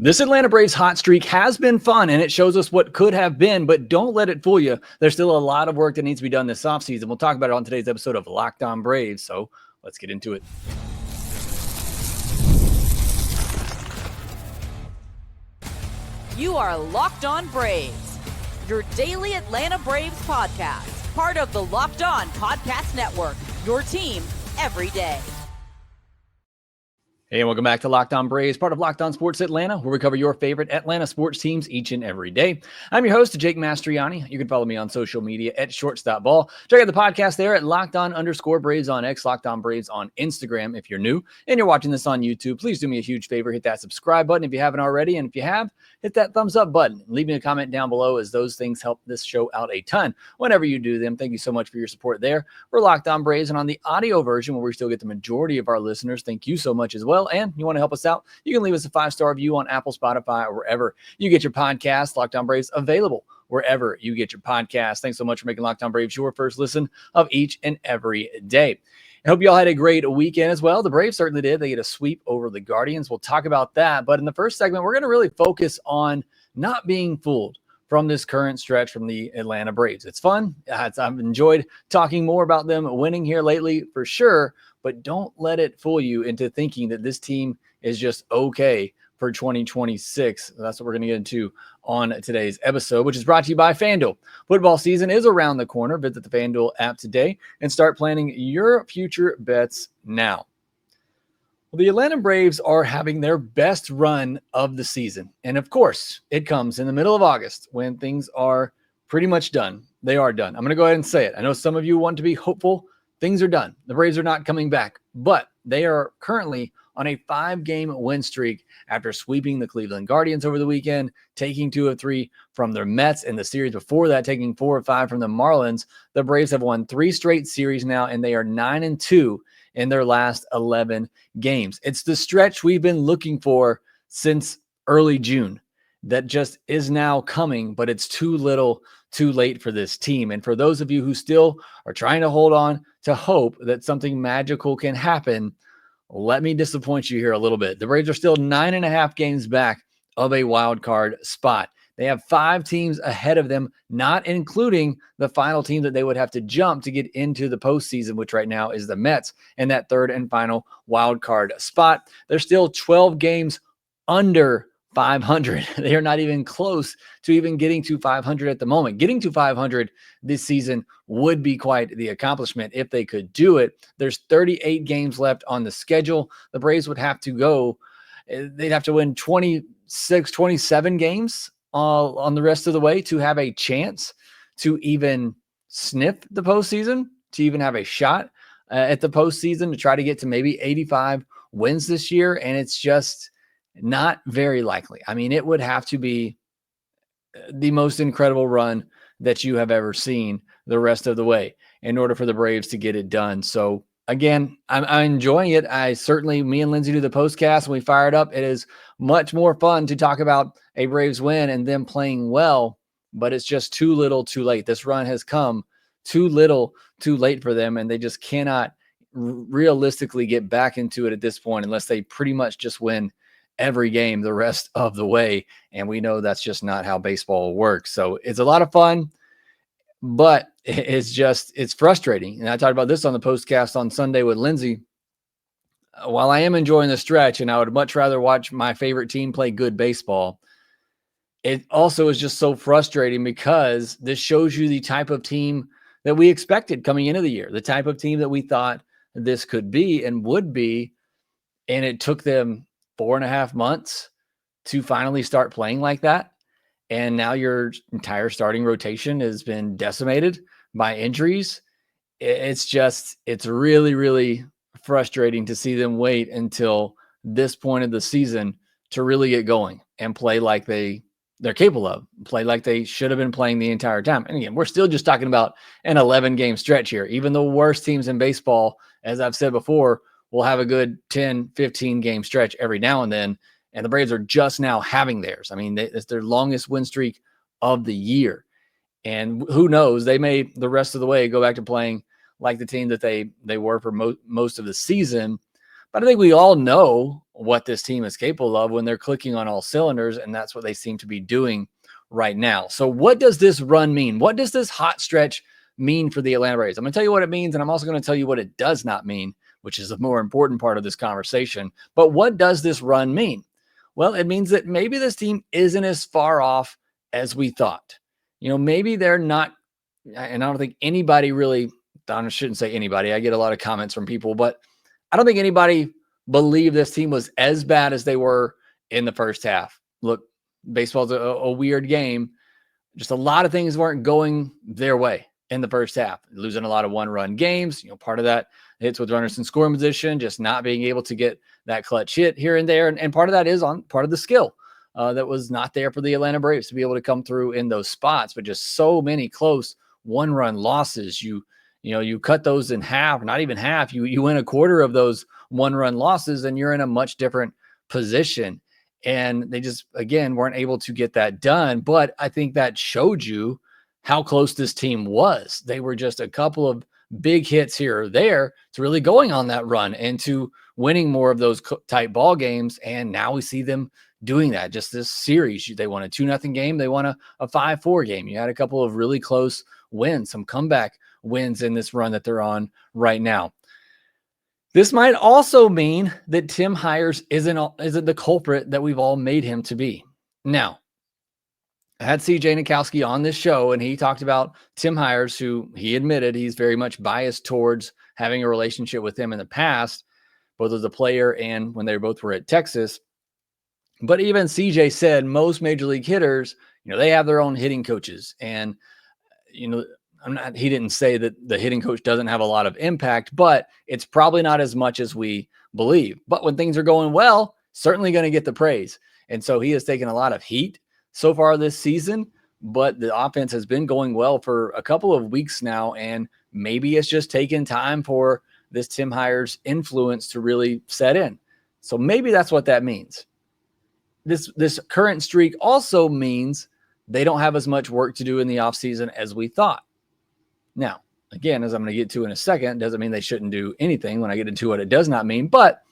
This Atlanta Braves hot streak has been fun, and it shows us what could have been, but don't let it fool you. There's still a lot of work that needs to be done this offseason. We'll talk about it on today's episode of Locked On Braves, so let's get into it. You are Locked On Braves, your daily Atlanta Braves podcast, part of the Locked On Podcast Network, your team every day. Hey, and welcome back to Locked On Braves, part of Locked On Sports Atlanta, where we cover your favorite Atlanta sports teams each and every day. I'm your host, Jake Mastroianni. You can follow me on social media at shortstopball. Check out the podcast there at LockedOn_Braves on X, Locked On Braves on Instagram. If you're new and you're watching this on YouTube, please do me a huge favor. Hit that subscribe button if you haven't already. And if you have, hit that thumbs up button. Leave me a comment down below, as those things help this show out a ton whenever you do them. Thank you so much for your support there. We're Locked On Braves, and on the audio version, where we still get the majority of our listeners, thank you so much as well. And you want to help us out, you can leave us a 5-star review on Apple, Spotify, or wherever you get your podcast. Locked On Braves available wherever you get your podcast. Thanks so much for making Locked On Braves your first listen of each and every day. I hope you all had a great weekend as well. The Braves certainly did. They get a sweep over the Guardians. We'll talk about that. But in the first segment, we're going to really focus on not being fooled from this current stretch from the Atlanta Braves. It's fun. I've enjoyed talking more about them winning here lately for sure, but don't let it fool you into thinking that this team is just okay for 2026. That's what we're going to get into on today's episode, which is brought to you by FanDuel. Football season is around the corner. Visit the FanDuel app today and start planning your future bets now. Well, the Atlanta Braves are having their best run of the season. And of course, it comes in the middle of August when things are pretty much done. They are done. I'm going to go ahead and say it. I know some of you want to be hopeful. Things are done. The Braves are not coming back, but they are currently on a 5-game win streak after sweeping the Cleveland Guardians over the weekend, taking 2 of 3 from their Mets, and the series before that, taking 4 of 5 from the Marlins. The Braves have won 3 straight series now, and they are 9-2 in their last 11 games. It's the stretch we've been looking for since early June that just is now coming, but it's too little too late for this team. And for those of you who still are trying to hold on to hope that something magical can happen, let me disappoint you here a little bit. The Braves are still 9.5 games back of a wild card spot. They have 5 teams ahead of them, not including the final team that they would have to jump to get into the postseason, which right now is the Mets, and that third and final wild card spot. They're still 12 games under 500. They are not even close to even getting to 500 at the moment. Getting to 500 this season would be quite the accomplishment if they could do it. There's 38 games left on the schedule. The Braves would have to go, they'd have to win 26, 27 games on the rest of the way to have a chance to even sniff the postseason, to even have a shot at the postseason, to try to get to maybe 85 wins this year. And it's just not very likely. I mean, it would have to be the most incredible run that you have ever seen the rest of the way in order for the Braves to get it done. So again, I'm enjoying it. Me and Lindsay do the postcast and we fire it up. It is much more fun to talk about a Braves win and them playing well, but it's just too little too late. This run has come too little too late for them, and they just cannot realistically get back into it at this point unless they pretty much just win every game the rest of the way. And we know that's just not how baseball works. So it's a lot of fun, but it's frustrating. And I talked about this on the postcast on Sunday with Lindsay. While I am enjoying the stretch and I would much rather watch my favorite team play good baseball, it also is just so frustrating because this shows you the type of team that we expected coming into the year, the type of team that we thought this could be and would be. And it took them 4.5 months to finally start playing like that. And now your entire starting rotation has been decimated by injuries. It's really, really frustrating to see them wait until this point of the season to really get going and play like they're capable of, play like they should have been playing the entire time. And again, we're still just talking about an 11-game stretch here. Even the worst teams in baseball, as I've said before, will have a good 10, 15-game stretch every now and then. And the Braves are just now having theirs. I mean, it's their longest win streak of the year. And who knows, they may the rest of the way go back to playing like the team that they were for most of the season. But I think we all know what this team is capable of when they're clicking on all cylinders, and that's what they seem to be doing right now. So what does this run mean? What does this hot stretch mean for the Atlanta Braves? I'm going to tell you what it means, and I'm also going to tell you what it does not mean, which is the more important part of this conversation. But what does this run mean? Well, it means that maybe this team isn't as far off as we thought. Maybe they're not, and I don't think anybody really, I shouldn't say anybody, I get a lot of comments from people, but I don't think anybody believed this team was as bad as they were in the first half. Look, baseball's a weird game. Just a lot of things weren't going their way in the first half, losing a lot of one-run games. Part of that hits with runners in scoring position, just not being able to get that clutch hit here and there. And part of that is on part of the skill that was not there for the Atlanta Braves to be able to come through in those spots, but just so many close one-run losses. You cut those in half, not even half. You win a quarter of those one-run losses, and you're in a much different position. And they just, again, weren't able to get that done. But I think that showed you how close this team was. They were just a couple of big hits here or there to really going on that run and to winning more of those tight ball games. And now we see them doing that. Just this series, they won a 2-0 game. They won a 5-4 game. You had a couple of really close wins, some comeback wins in this run that they're on right now. This might also mean that Tim Hires isn't the culprit that we've all made him to be. Now, I had CJ Nikowski on this show, and he talked about Tim Hires, who he admitted he's very much biased towards having a relationship with him in the past, both as a player and when they both were at Texas. But even CJ said most major league hitters, they have their own hitting coaches. And, he didn't say that the hitting coach doesn't have a lot of impact, but it's probably not as much as we believe. But when things are going well, certainly going to get the praise. And so he has taken a lot of heat so far this season, but the offense has been going well for a couple of weeks now. And maybe it's just taken time for this Tim Hires influence to really set in. So maybe that's what that means. This current streak also means they don't have as much work to do in the offseason as we thought. Now, again, as I'm going to get to in a second, doesn't mean they shouldn't do anything when I get into what it does not mean, but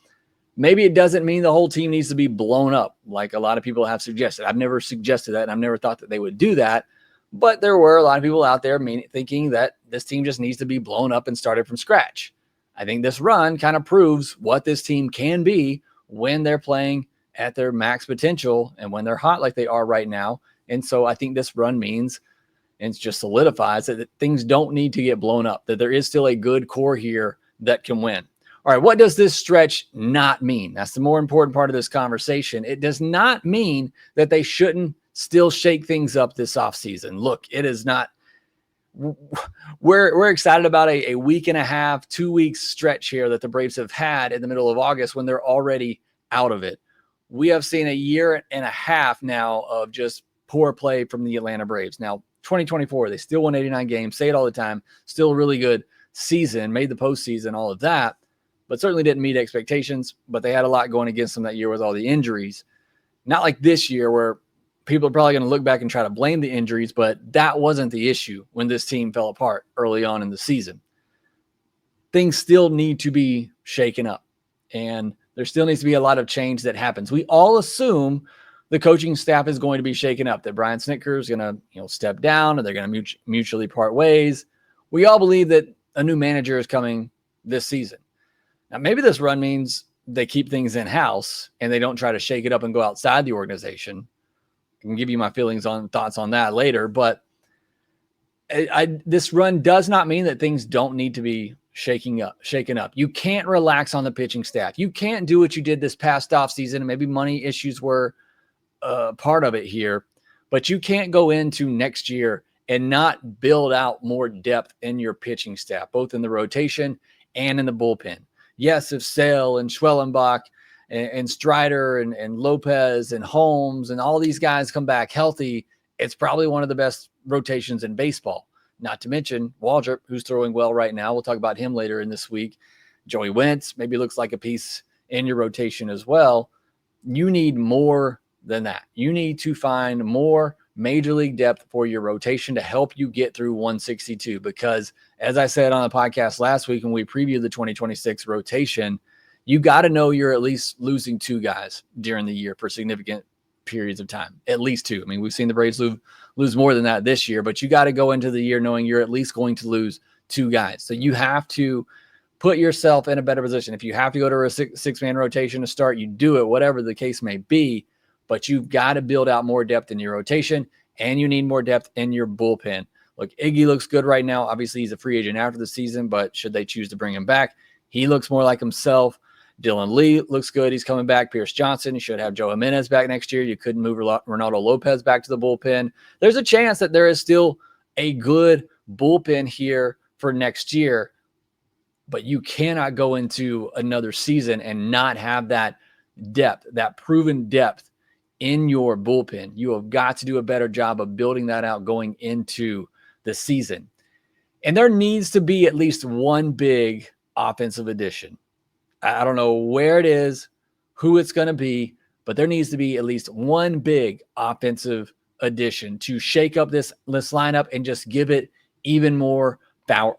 maybe it doesn't mean the whole team needs to be blown up like a lot of people have suggested. I've never suggested that, and I've never thought that they would do that, but there were a lot of people out there thinking that this team just needs to be blown up and started from scratch. I think this run kind of proves what this team can be when they're playing at their max potential and when they're hot like they are right now. And so I think this run means, and it just solidifies that things don't need to get blown up, that there is still a good core here that can win. All right, what does this stretch not mean? That's the more important part of this conversation. It does not mean that they shouldn't still shake things up this offseason. Look, it is not. We're excited about a week and a half, 2 weeks stretch here that the Braves have had in the middle of August when they're already out of it. We have seen a year and a half now of just poor play from the Atlanta Braves. Now, 2024, they still won 89 games, say it all the time, still a really good season, made the postseason, all of that, but certainly didn't meet expectations. But they had a lot going against them that year with all the injuries. Not like this year where people are probably going to look back and try to blame the injuries, but that wasn't the issue when this team fell apart early on in the season. Things still need to be shaken up, and there still needs to be a lot of change that happens. We all assume the coaching staff is going to be shaken up, that Brian Snitker is going to step down, and they're going to mutually part ways. We all believe that a new manager is coming this season. Now, maybe this run means they keep things in-house and they don't try to shake it up and go outside the organization. I can give you my thoughts on that later, but this run does not mean that things don't need to be shaken up. You can't relax on the pitching staff. You can't do what you did this past offseason, and maybe money issues were part of it here, but you can't go into next year and not build out more depth in your pitching staff, both in the rotation and in the bullpen. Yes, if Sale and Schwellenbach and Strider and Lopez and Holmes and all these guys come back healthy, it's probably one of the best rotations in baseball. Not to mention Waldrep, who's throwing well right now. We'll talk about him later in this week. Joey Wentz maybe looks like a piece in your rotation as well. You need more than that. You need to find more major league depth for your rotation to help you get through 162. Because as I said on the podcast last week when we previewed the 2026 rotation, you got to know you're at least losing 2 guys during the year for significant periods of time, at least 2. I mean, we've seen the Braves lose more than that this year, but you got to go into the year knowing you're at least going to lose 2 guys. So you have to put yourself in a better position. If you have to go to a six-man rotation to start, you do it, whatever the case may be, but you've got to build out more depth in your rotation, and you need more depth in your bullpen. Look, Iggy looks good right now. Obviously, he's a free agent after the season, but should they choose to bring him back, he looks more like himself. Dylan Lee looks good. He's coming back. Pierce Johnson, you should have Joe Jimenez back next year. You couldn't move Ronaldo Lopez back to the bullpen. There's a chance that there is still a good bullpen here for next year, but you cannot go into another season and not have that depth, that proven depth in your bullpen. You have got to do a better job of building that out going into the season. And there needs to be at least one big offensive addition. I don't know where it is, who it's going to be, but there needs to be at least one big offensive addition to shake up this lineup and just give it even more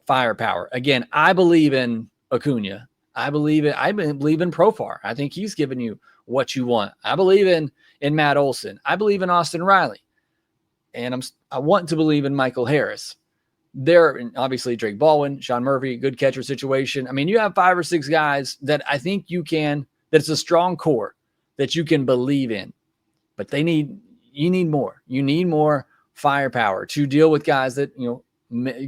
firepower. Again, I believe in Acuña. I believe in Profar. I think he's giving you what you want. I believe in Matt Olson. I believe in Austin Riley. And I want to believe in Michael Harris. There, obviously, Drake Baldwin, Sean Murphy, good catcher situation. I mean, you have 5 or 6 guys that I think that's a strong core that you can believe in. But you need more. You need more firepower to deal with guys that,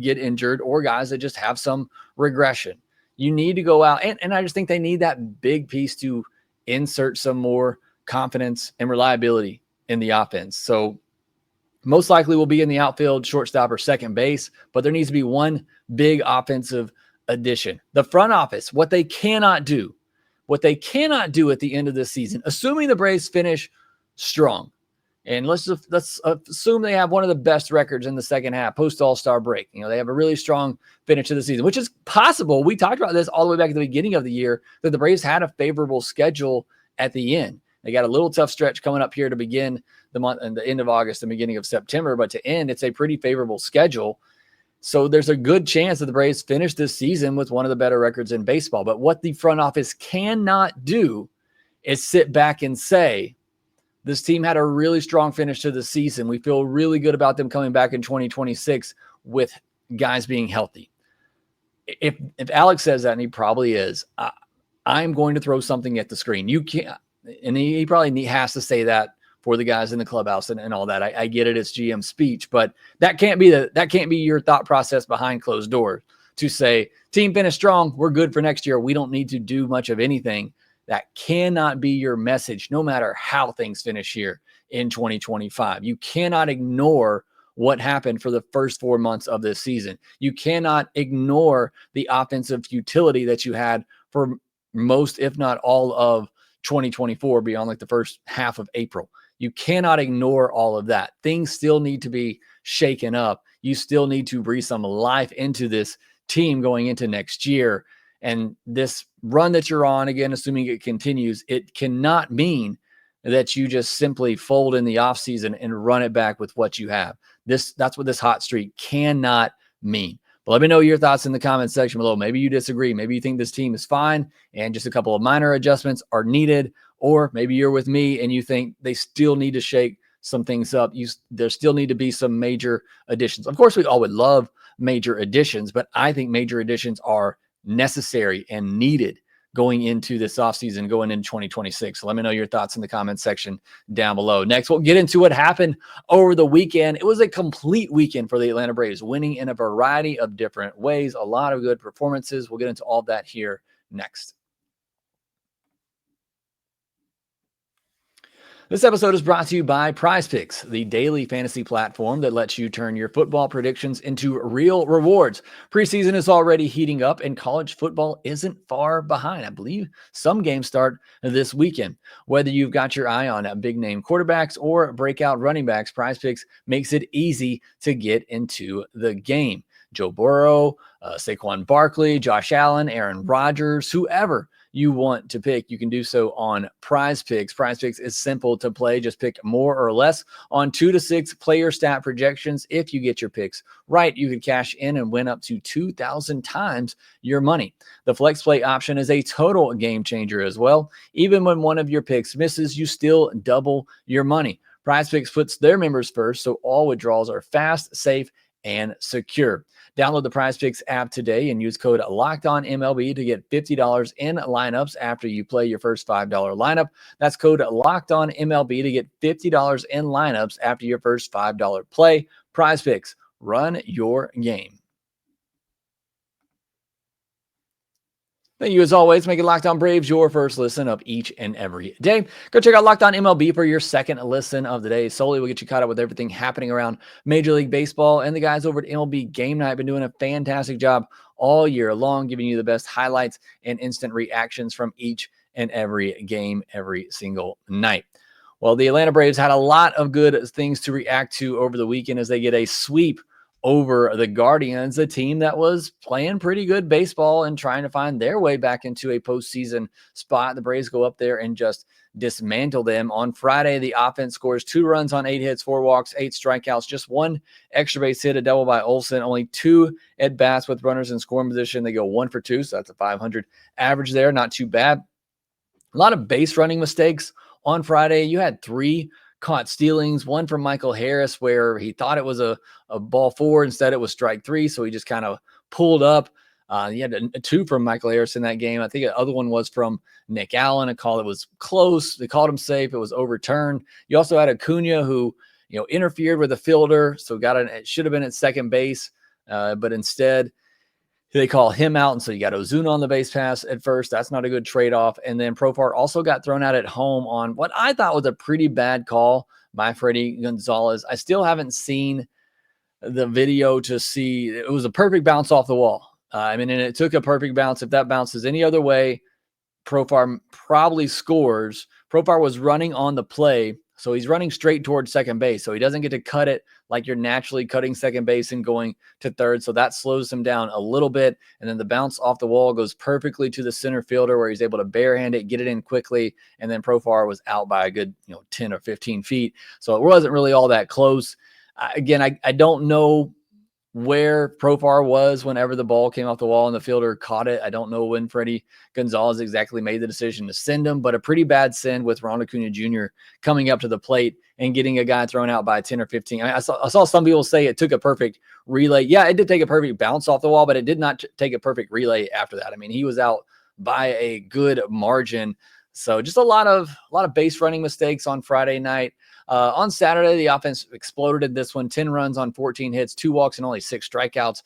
get injured or guys that just have some regression. You need to go out, and I just think they need that big piece to insert some more confidence and reliability in the offense. So most likely will be in the outfield, shortstop, or second base, but there needs to be one big offensive addition. The front office, what they cannot do at the end of this season, assuming the Braves finish strong, and let's assume they have one of the best records in the second half, post All-Star break. They have a really strong finish to the season, which is possible. We talked about this all the way back at the beginning of the year, that the Braves had a favorable schedule at the end. They got a little tough stretch coming up here to begin the month and the end of August and beginning of September, but to end, it's a pretty favorable schedule. So there's a good chance that the Braves finish this season with one of the better records in baseball. But what the front office cannot do is sit back and say, this team had a really strong finish to the season. We feel really good about them coming back in 2026 with guys being healthy. If Alex says that, and he probably is, I'm going to throw something at the screen. You can't, and he probably has to say that for the guys in the clubhouse and all that. I get it. It's GM speech, but that can't be your thought process behind closed doors to say, team finish strong, we're good for next year, we don't need to do much of anything. That cannot be your message, no matter how things finish here in 2025. You cannot ignore what happened for the first 4 months of this season. You cannot ignore the offensive futility that you had for most, if not all, of 2024 beyond like the first half of April. You cannot ignore all of that. Things still need to be shaken up. You still need to breathe some life into this team going into next year. And this run that you're on, again, assuming it continues, it cannot mean that you just simply fold in the offseason and run it back with what you have. That's what this hot streak cannot mean. But let me know your thoughts in the comments section below. Maybe you disagree. Maybe you think this team is fine and just a couple of minor adjustments are needed. Or maybe you're with me and you think they still need to shake some things up. There still need to be some major additions. Of course, we all would love major additions, but I think major additions are necessary and needed going into this offseason, going into 2026. So let me know your thoughts in the comments section down below. Next, we'll get into what happened over the weekend. It was a complete weekend for the Atlanta Braves, winning in a variety of different ways. A lot of good performances. We'll get into all that here next. This episode is brought to you by Prize Picks, the daily fantasy platform that lets you turn your football predictions into real rewards. Preseason is already heating up, and college football isn't far behind. I believe some games start this weekend. Whether you've got your eye on big-name quarterbacks or breakout running backs, Prize Picks makes it easy to get into the game. Joe Burrow, Saquon Barkley, Josh Allen, Aaron Rodgers, whoever you want to pick, you can do so on Prize Picks. Prize Picks is simple to play. Just pick more or less on 2 to 6 player stat projections. If you get your picks right, you could cash in and win up to 2,000 times your money. The flex play option is a total game changer as well. Even when one of your picks misses, you still double your money. Prize Picks puts their members first, so all withdrawals are fast, safe, and secure. Download the Prize Picks app today and use code LOCKEDONMLB to get $50 in lineups after you play your first $5 lineup. That's code LOCKEDONMLB to get $50 in lineups after your first $5 play. Prize Picks, run your game. Thank you, as always, making Locked On Braves your first listen of each and every day. Go check out Locked On MLB for your second listen of the day. Solely will get you caught up with everything happening around Major League Baseball, and the guys over at MLB Game Night have been doing a fantastic job all year long, giving you the best highlights and instant reactions from each and every game every single night. Well, the Atlanta Braves had a lot of good things to react to over the weekend as they get a sweep over the Guardians, a team that was playing pretty good baseball and trying to find their way back into a postseason spot. The Braves go up there and just dismantle them. On Friday, the offense scores 2 runs on 8 hits, 4 walks, 8 strikeouts, just 1 extra base hit, a double by Olsen, only 2 at bats with runners in scoring position. They go 1 for 2, so that's a .500 average there. Not too bad. A lot of base running mistakes on Friday. You had 3 caught stealings, 1 from Michael Harris where he thought it was a ball 4. Instead, it was strike 3. So he just kind of pulled up. He had a 2 from Michael Harris in that game. I think the other one was from Nick Allen, a call that was close. They called him safe. It was overturned. You also had Acuña who, interfered with the fielder. So it should have been at second base. But instead, they call him out, and so you got Ozuna on the base pass at first. That's not a good trade-off. And then Profar also got thrown out at home on what I thought was a pretty bad call by Freddie Gonzalez. I still haven't seen the video to see. It was a perfect bounce off the wall. And it took a perfect bounce. If that bounces any other way, Profar probably scores. Profar was running on the play, so he's running straight towards second base. So he doesn't get to cut it like you're naturally cutting second base and going to third. So that slows him down a little bit. And then the bounce off the wall goes perfectly to the center fielder where he's able to barehand it, get it in quickly. And then Profar was out by a good 10 or 15 feet. So it wasn't really all that close. Again, I don't know where Profar was whenever the ball came off the wall and the fielder caught it. I don't know when Freddie Gonzalez exactly made the decision to send him, but a pretty bad send with Ronald Acuña Jr. coming up to the plate and getting a guy thrown out by 10 or 15. I saw some people say it took a perfect relay. Yeah, it did take a perfect bounce off the wall, but it did not take a perfect relay after that. I mean, he was out by a good margin. So just a lot of base running mistakes on Friday night. On Saturday, the offense exploded in this one, 10 runs on 14 hits, 2 walks, and only 6 strikeouts.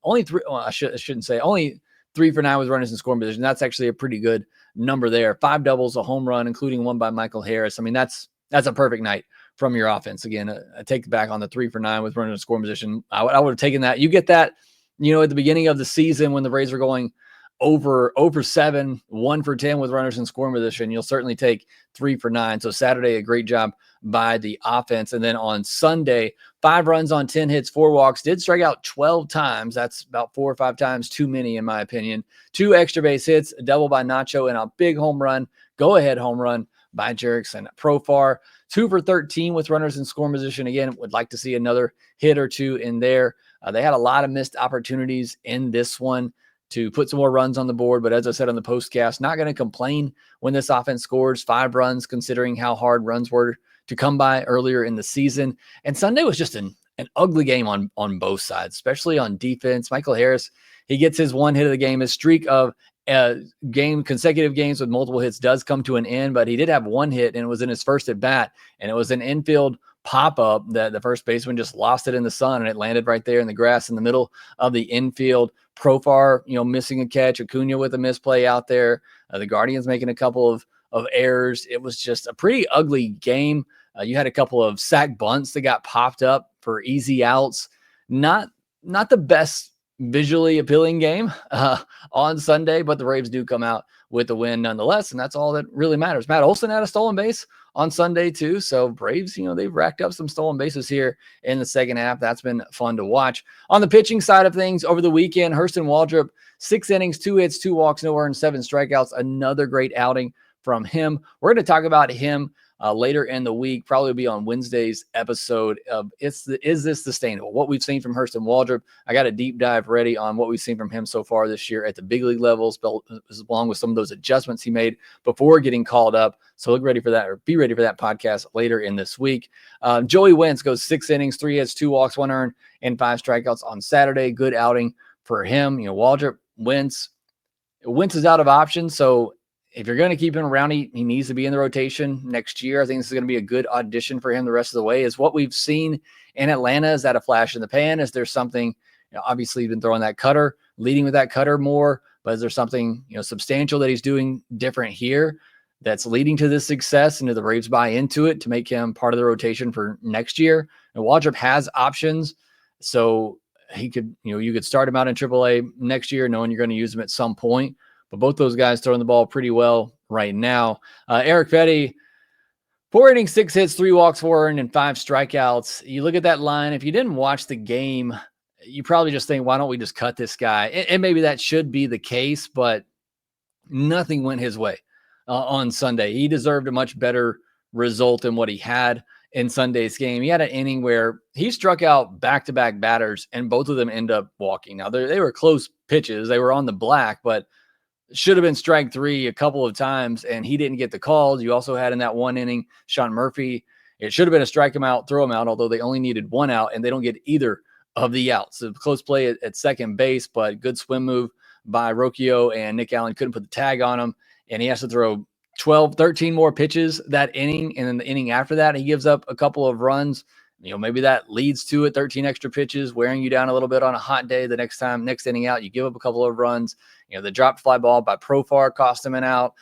Only 3, well, I shouldn't say, only 3 for 9 with runners in scoring position. That's actually a pretty good number there. 5 doubles, a home run, including 1 by Michael Harris. I mean, that's a perfect night from your offense. Again, I take back on the 3 for 9 with runners in scoring position. I would have taken that. You get that, at the beginning of the season when the Rays were going over 7, 1 for 10 with runners in scoring position, you'll certainly take 3 for 9. So Saturday, a great job by the offense. And then on Sunday, 5 runs on 10 hits, 4 walks, did strike out 12 times. That's about 4 or 5 times too many, in my opinion. 2 extra base hits, a double by Nacho, and a big home run, go-ahead home run by Jerickson. Profar, 2 for 13 with runners in scoring position. Again, would like to see another hit or 2 in there. They had a lot of missed opportunities in this one to put some more runs on the board. But as I said on the postcast, not going to complain when this offense scores 5 runs, considering how hard runs were to come by earlier in the season. And Sunday was just an ugly game on both sides, especially on defense. Michael Harris, he gets his 1 hit of the game. His streak of consecutive games with multiple hits does come to an end, but he did have 1 hit, and it was in his first at bat, and it was an infield pop-up that the first baseman just lost it in the sun, and it landed right there in the grass in the middle of the infield. Profar, missing a catch, Acuña with a misplay out there, the Guardians making a couple of errors. It was just a pretty ugly game. You had a couple of sack bunts that got popped up for easy outs. Not the best visually appealing game on Sunday, but the Braves do come out with the win nonetheless, and that's all that really matters. Matt Olson had a stolen base on Sunday too, so Braves, they've racked up some stolen bases here in the second half. That's been fun to watch. On the pitching side of things, over the weekend, Hurston Waldrep, 6 innings, 2 hits, 2 walks, no earned, 7 strikeouts, another great outing from him. We're going to talk about him later in the week, probably be on Wednesday's episode of Is This Sustainable? What we've seen from Hurston Waldrep. I got a deep dive ready on what we've seen from him so far this year at the big league levels, along with some of those adjustments he made before getting called up. So look ready for that, or be ready for that podcast later in this week. Joey Wentz goes 6 innings, 3 hits, 2 walks, 1 earned, and 5 strikeouts on Saturday. Good outing for him. Waldrep, Wentz is out of options, so if you're going to keep him around, he needs to be in the rotation next year. I think this is going to be a good audition for him the rest of the way. Is what we've seen in Atlanta. Is that a flash in the pan? Is there something, obviously he's been throwing that cutter, leading with that cutter more, but is there something, substantial that he's doing different here that's leading to this success, and do the Braves buy into it to make him part of the rotation for next year? And Waldrep has options, so he could, you could start him out in AAA next year knowing you're going to use him at some point. But both those guys throwing the ball pretty well right now. Eric Petty, 4 innings, 6 hits, 3 walks, 4 earned, and 5 strikeouts. You look at that line. If you didn't watch the game, you probably just think, why don't we just cut this guy? And maybe that should be the case, but nothing went his way on Sunday. He deserved a much better result than what he had in Sunday's game. He had an inning where he struck out back-to-back batters, and both of them end up walking. Now, they were close pitches. They were on the black, but should have been strike 3 a couple of times, and he didn't get the calls. You also had in that one inning, Sean Murphy. It should have been a strike him out, throw him out, although they only needed 1 out, and they don't get either of the outs. So close play at second base, but good swim move by Rocchio, and Nick Allen couldn't put the tag on him, and he has to throw 13 more pitches that inning, and then the inning after that, he gives up a couple of runs. Maybe that leads to it, 13 extra pitches, wearing you down a little bit on a hot day. The next inning out, you give up a couple of runs. The dropped fly ball by Profar cost him an out.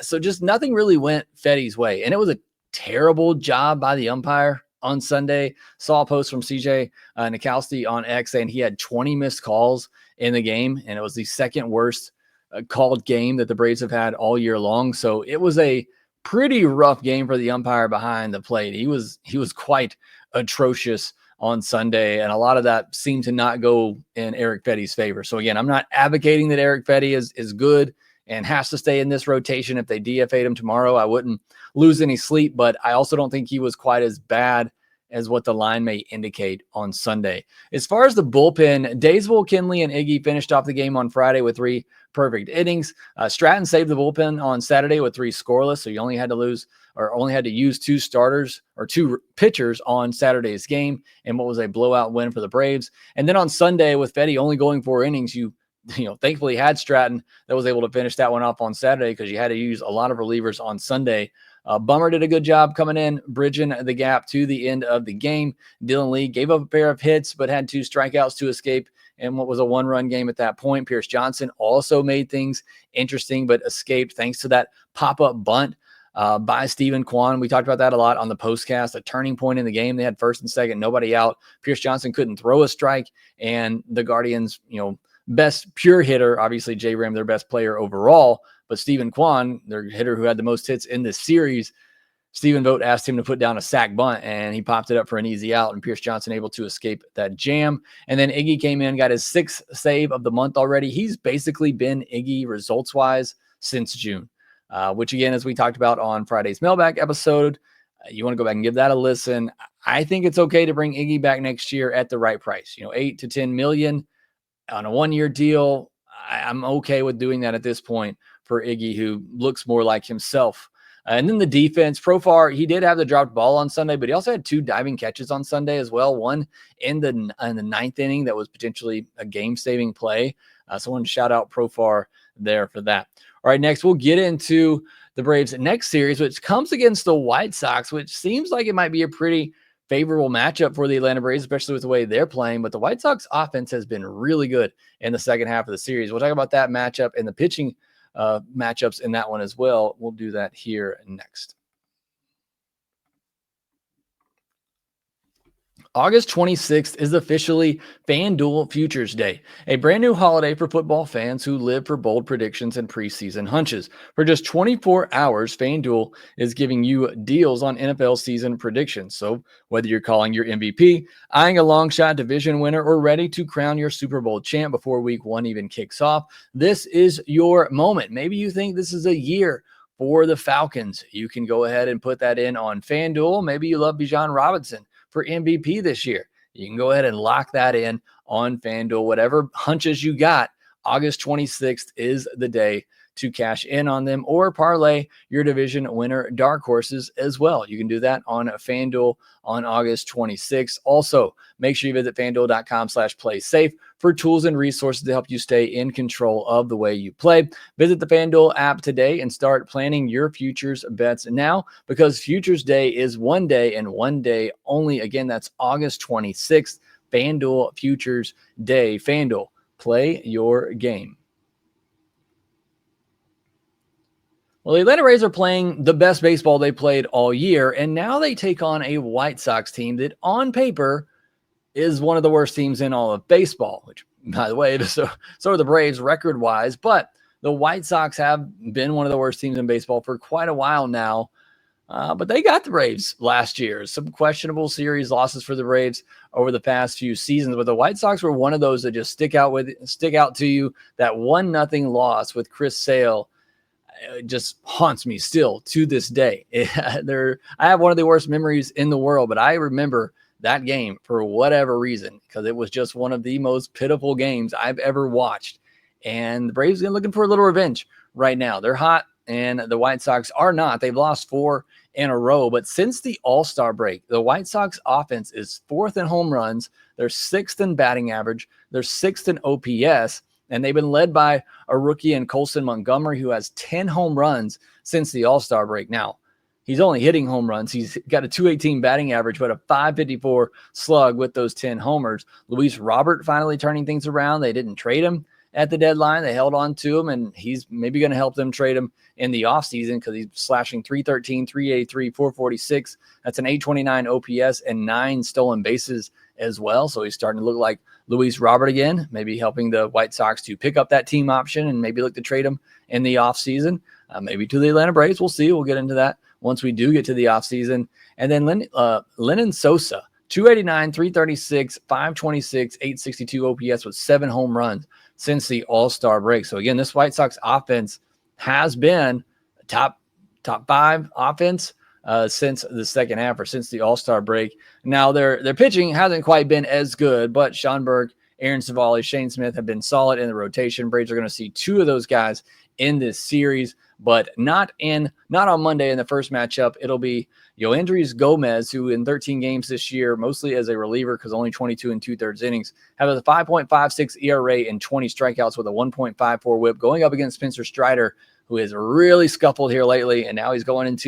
So just nothing really went Fetty's way. And it was a terrible job by the umpire on Sunday. Saw a post from CJ Nikolsky on X saying he had 20 missed calls in the game, and it was the second worst called game that the Braves have had all year long. So it was a pretty rough game for the umpire behind the plate. He was quite atrocious on Sunday, and a lot of that seemed to not go in Eric Fetty's favor. So again, I'm not advocating that Eric Fetty is good and has to stay in this rotation. If they DFA'd him tomorrow, I wouldn't lose any sleep, but I also don't think he was quite as bad as what the line may indicate on Sunday. As far as the bullpen, Daysville, Kinley, and Iggy finished off the game on Friday with 3 perfect innings. Stratton saved the bullpen on Saturday with 3 scoreless, so you only had to use 2 starters or 2 pitchers on Saturday's game, and what was a blowout win for the Braves. And then on Sunday, with Fetty only going 4 innings, you thankfully had Stratton that was able to finish that one off on Saturday, because you had to use a lot of relievers on Sunday. Bummer did a good job coming in, bridging the gap to the end of the game. Dylan Lee gave up a pair of hits, but had 2 strikeouts to escape in what was a 1-run game at that point. Pierce Johnson also made things interesting, but escaped thanks to that pop-up bunt by Stephen Kwan. We talked about that a lot on the postcast, a turning point in the game. They had first and second, nobody out. Pierce Johnson couldn't throw a strike, and the Guardians, best pure hitter, obviously J Ram, their best player overall, but Stephen Kwan, their hitter who had the most hits in this series, Stephen Vogt asked him to put down a sac bunt, and he popped it up for an easy out, and Pierce Johnson able to escape that jam. And then Iggy came in, got his 6th save of the month already. He's basically been Iggy results-wise since June, which, again, as we talked about on Friday's mailbag episode, you want to go back and give that a listen. I think it's okay to bring Iggy back next year at the right price, $8 to $10 million on a 1-year deal. I'm okay with doing that at this point for Iggy, who looks more like himself. And then the defense, Profar, he did have the dropped ball on Sunday, but he also had 2 diving catches on Sunday as well. One in the 9th inning that was potentially a game-saving play. So I want to shout out Profar there for that. All right, next we'll get into the Braves' next series, which comes against the White Sox, which seems like it might be a pretty favorable matchup for the Atlanta Braves, especially with the way they're playing. But the White Sox offense has been really good in the second half of the series. We'll talk about that matchup and the pitching matchups in that one as well. We'll do that here next. August 26th is officially FanDuel Futures Day, a brand new holiday for football fans who live for bold predictions and preseason hunches. For just 24 hours, FanDuel is giving you deals on NFL season predictions. So whether you're calling your MVP, eyeing a long shot division winner, or ready to crown your Super Bowl champ before week one even kicks off, this is your moment. Maybe you think this is a year for the Falcons. You can go ahead and put that in on FanDuel. Maybe you love Bijan Robinson for MVP this year. You can go ahead and lock that in on FanDuel. Whatever hunches you got, August 26th is the day to cash in on them, or parlay your division winner dark horses as well. You can do that on FanDuel on August 26th. Also, make sure you visit FanDuel.com/playsafe for tools and resources to help you stay in control of the way you play. Visit the FanDuel app today and start planning your futures bets now, because Futures Day is one day and one day only. Again, that's August 26th, FanDuel Futures Day. FanDuel, play your game. Well, the Atlanta Braves are playing the best baseball they played all year, and now they take on a White Sox team that on paper is one of the worst teams in all of baseball, which, by the way, so are the Braves record-wise, but the White Sox have been one of the worst teams in baseball for quite a while now, but they got the Braves last year. Some questionable series losses for the Braves over the past few seasons, but the White Sox were one of those that just stick out to you. That 1-0 loss with Chris Sale just haunts me still to this day. I have one of the worst memories in the world, but I remember that game for whatever reason, because it was just one of the most pitiful games I've ever watched. And the Braves are looking for a little revenge right now. They're hot, and the White Sox are not. They've lost 4 in a row, but since the All-Star break, the White Sox offense is 4th in home runs. They're 6th in batting average. They're 6th in OPS. And they've been led by a rookie in Colson Montgomery, who has 10 home runs since the All-Star break. Now, he's only hitting home runs. He's got a .218 batting average, but a .554 slug with those 10 homers. Luis Robert finally turning things around. They didn't trade him at the deadline. They held on to him, and he's maybe going to help them trade him in the offseason, because he's slashing .313, .383, .446. That's an .829 OPS and 9 stolen bases as well. So he's starting to look like Luis Robert again, maybe helping the White Sox to pick up that team option and maybe look to trade him in the offseason, maybe to the Atlanta Braves. We'll see. We'll get into that once we do get to the offseason. And then Lenyn Sosa, 289, 336, 526, 862 OPS with 7 home runs since the All-Star break. So again, this White Sox offense has been a top 5 offense since the second half, or since the All-Star break. Now their pitching hasn't quite been as good, but Schonberg, Aaron Savali, Shane Smith have been solid in the rotation. Braves are going to see 2 of those guys in this series, but not on Monday in the first matchup. It'll be Yoendrys Gomez, who in 13 games this year, mostly as a reliever, because only 22 2/3 innings, have a 5.56 ERA and 20 strikeouts with a 1.54 whip, going up against Spencer Strider, who has really scuffled here lately, and now he's going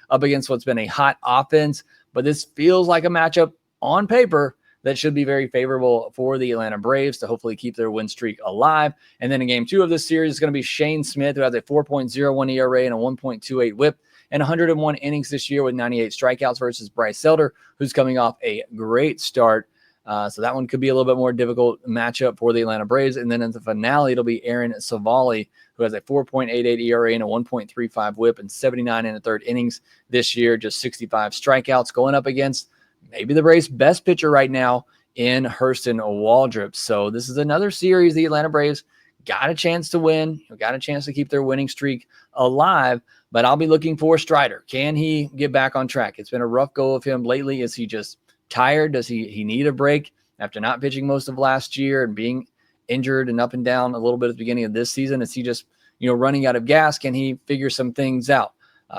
up against what's been a hot offense. But this feels like a matchup on paper that should be very favorable for the Atlanta Braves to hopefully keep their win streak alive. And then in game 2 of this series is going to be Shane Smith, who has a 4.01 ERA and a 1.28 whip and 101 innings this year with 98 strikeouts, versus Bryce Elder, who's coming off a great start. So that one could be a little bit more difficult matchup for the Atlanta Braves. And then in the finale, it'll be Aaron Savali, who has a 4.88 ERA and a 1.35 whip and 79 1/3 innings this year, just 65 strikeouts, going up against maybe the Braves' best pitcher right now in Hurston Waldrep. So this is another series the Atlanta Braves got a chance to win, got a chance to keep their winning streak alive, but I'll be looking for Strider. Can he get back on track? It's been a rough go of him lately. Is he just tired? Does he need a break after not pitching most of last year and being injured and up and down a little bit at the beginning of this season? Is he just, running out of gas? Can he figure some things out?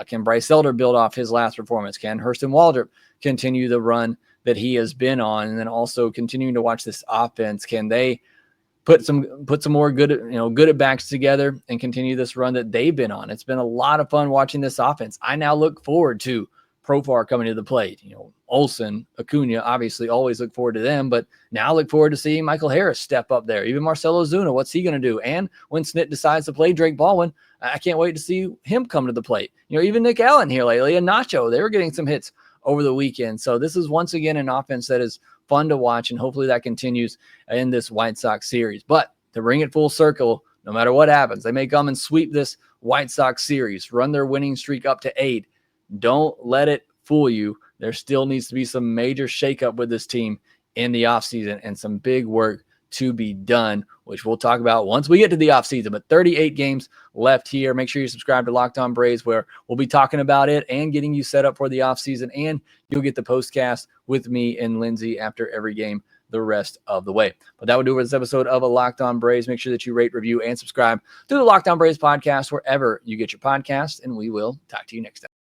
Can Bryce Elder build off his last performance? Can Hurston Waldrep continue the run that he has been on? And then also continuing to watch this offense, can they put some more good at backs together and continue this run that they've been on? It's been a lot of fun watching this offense. I now look forward to Profar coming to the plate. Olsen, Acuña, obviously always look forward to them, but now look forward to seeing Michael Harris step up there. Even Marcell Ozuna, what's he going to do? And when Snit decides to play Drake Baldwin, I can't wait to see him come to the plate. Even Nick Allen here lately and Nacho, they were getting some hits over the weekend. So this is once again an offense that is fun to watch, and hopefully that continues in this White Sox series. But to bring it full circle, no matter what happens, they may come and sweep this White Sox series, run their winning streak up to 8. Don't let it fool you. There still needs to be some major shakeup with this team in the offseason and some big work to be done, which we'll talk about once we get to the offseason. But 38 games left here. Make sure you subscribe to Locked On Braves, where we'll be talking about it and getting you set up for the offseason, and you'll get the postcast with me and Lindsay after every game the rest of the way. But that would do it for this episode of Locked On Braves. Make sure that you rate, review, and subscribe to the Locked On Braves podcast wherever you get your podcasts, and we will talk to you next time.